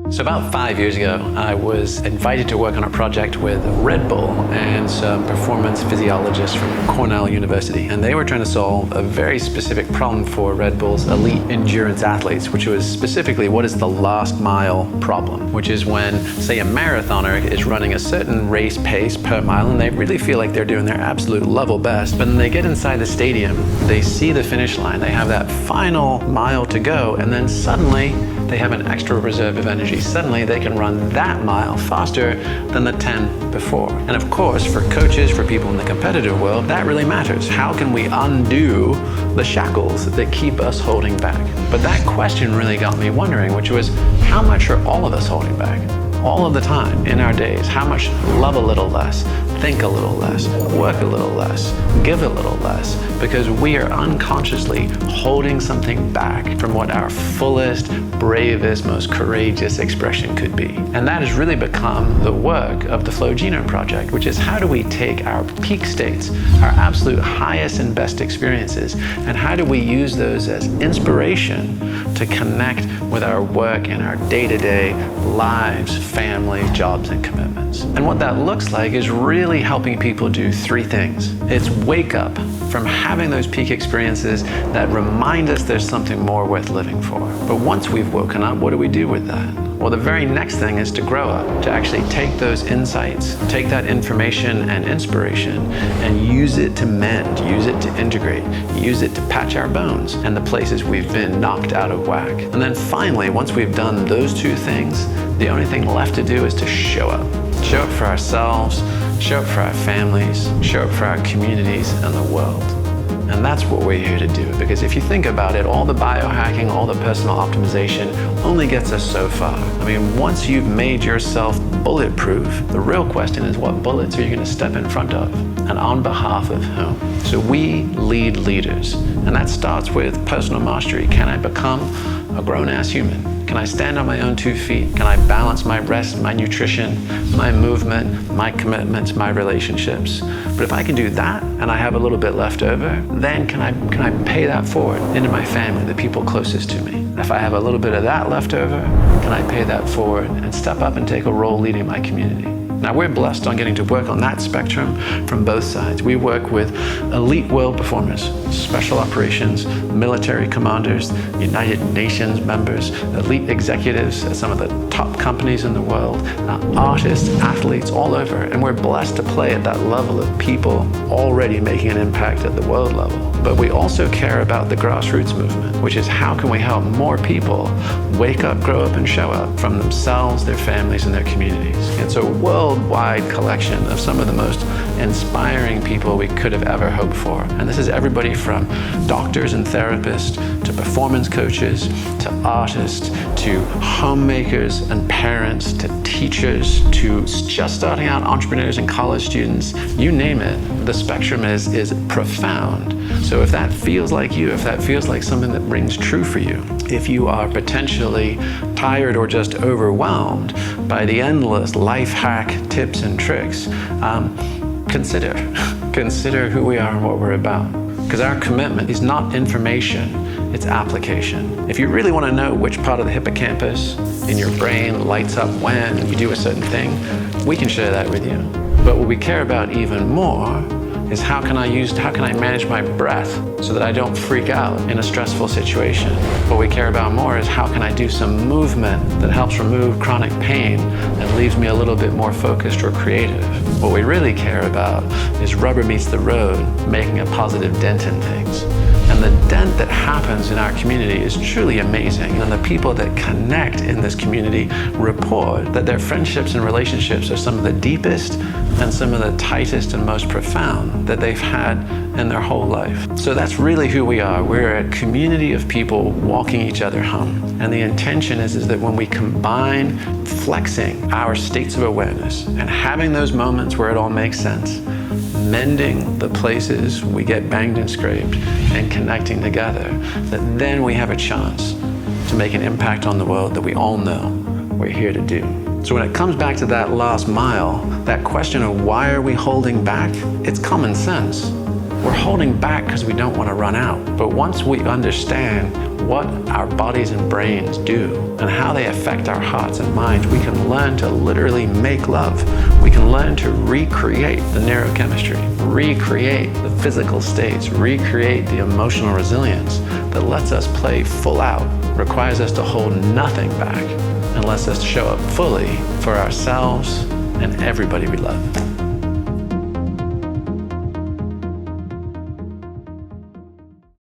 So about 5 years ago, I was invited to work on a project with Red Bull and some performance physiologists from Cornell University. And they were trying to solve a very specific problem for Red Bull's elite endurance athletes, which was specifically what is the last mile problem, which is when, say, a marathoner is running a certain race pace per mile and they really feel like they're doing their absolute level best. But then they get inside the stadium, they see the finish line, they have that final mile to go, and then suddenly they have an extra reserve of energy. Suddenly they can run that mile faster than the 10 before. And of course, for coaches, for people in the competitive world, that really matters. How can we undo the shackles that keep us holding back? But that question really got me wondering, which was, how much are all of us holding back? All of the time in our days. How much love a little less, think a little less, work a little less, give a little less, because we are unconsciously holding something back from what our fullest, bravest, most courageous expression could be. And that has really become the work of the Flow Genome Project, which is how do we take our peak states, our absolute highest and best experiences, and how do we use those as inspiration to connect with our work and our day-to-day lives, families, jobs, and commitments. And what that looks like is really helping people do three things. It's wake up from having those peak experiences that remind us there's something more worth living for. But once we've woken up, what do we do with that? Well, the very next thing is to grow up, to actually take those insights, take that information and inspiration, and use it to mend, use it to integrate, use it to patch our bones and the places we've been knocked out of whack. And then finally, once we've done those two things, the only thing left to do is to show up. Show up for ourselves, show up for our families, show up for our communities and the world. And that's what we're here to do, because if you think about it, all the biohacking, all the personal optimization only gets us so far. I mean, once you've made yourself bulletproof, the real question is, what bullets are you going to step in front of? And on behalf of whom? So we lead leaders, and that starts with personal mastery. Can I become a grown-ass human? Can I stand on my own 2 feet? Can I balance my rest, my nutrition, my movement, my commitments, my relationships? But if I can do that and I have a little bit left over, then can I pay that forward into my family, the people closest to me? If I have a little bit of that left over, can I pay that forward and step up and take a role leading my community? Now, we're blessed on getting to work on that spectrum from both sides. We work with elite world performers, special operations, military commanders, United Nations members, elite executives at some of the top companies in the world, artists, athletes all over. And we're blessed to play at that level of people already making an impact at the world level. But we also care about the grassroots movement, which is how can we help more people wake up, grow up, and show up from themselves, their families, and their communities. It's a worldwide collection of some of the most inspiring people we could have ever hoped for. And this is everybody from doctors and therapists to performance coaches to artists to homemakers and parents to teachers to just starting out entrepreneurs and college students. You name it, the spectrum is profound. So if that feels like you, if that feels like something that rings true for you, if you are potentially tired or just overwhelmed by the endless life hack tips and tricks, consider who we are and what we're about. Because our commitment is not information, it's application. If you really want to know which part of the hippocampus in your brain lights up when you do a certain thing, we can share that with you. But what we care about even more is how can I manage my breath so that I don't freak out in a stressful situation. What we care about more is how can I do some movement that helps remove chronic pain and leaves me a little bit more focused or creative. What we really care about is rubber meets the road, making a positive dent in things. And the dent that happens in our community is truly amazing. And the people that connect in this community report that their friendships and relationships are some of the deepest and some of the tightest and most profound that they've had in their whole life. So that's really who we are. We're a community of people walking each other home. And the intention is that when we combine flexing our states of awareness and having those moments where it all makes sense, mending the places we get banged and scraped, and connecting together, that then we have a chance to make an impact on the world that we all know we're here to do. So when it comes back to that last mile, that question of why are we holding back, it's common sense. We're holding back because we don't want to run out. But once we understand what our bodies and brains do and how they affect our hearts and minds, we can learn to literally make love. We can learn to recreate the neurochemistry, recreate the physical states, recreate the emotional resilience that lets us play full out, requires us to hold nothing back, and lets us show up fully for ourselves and everybody we love.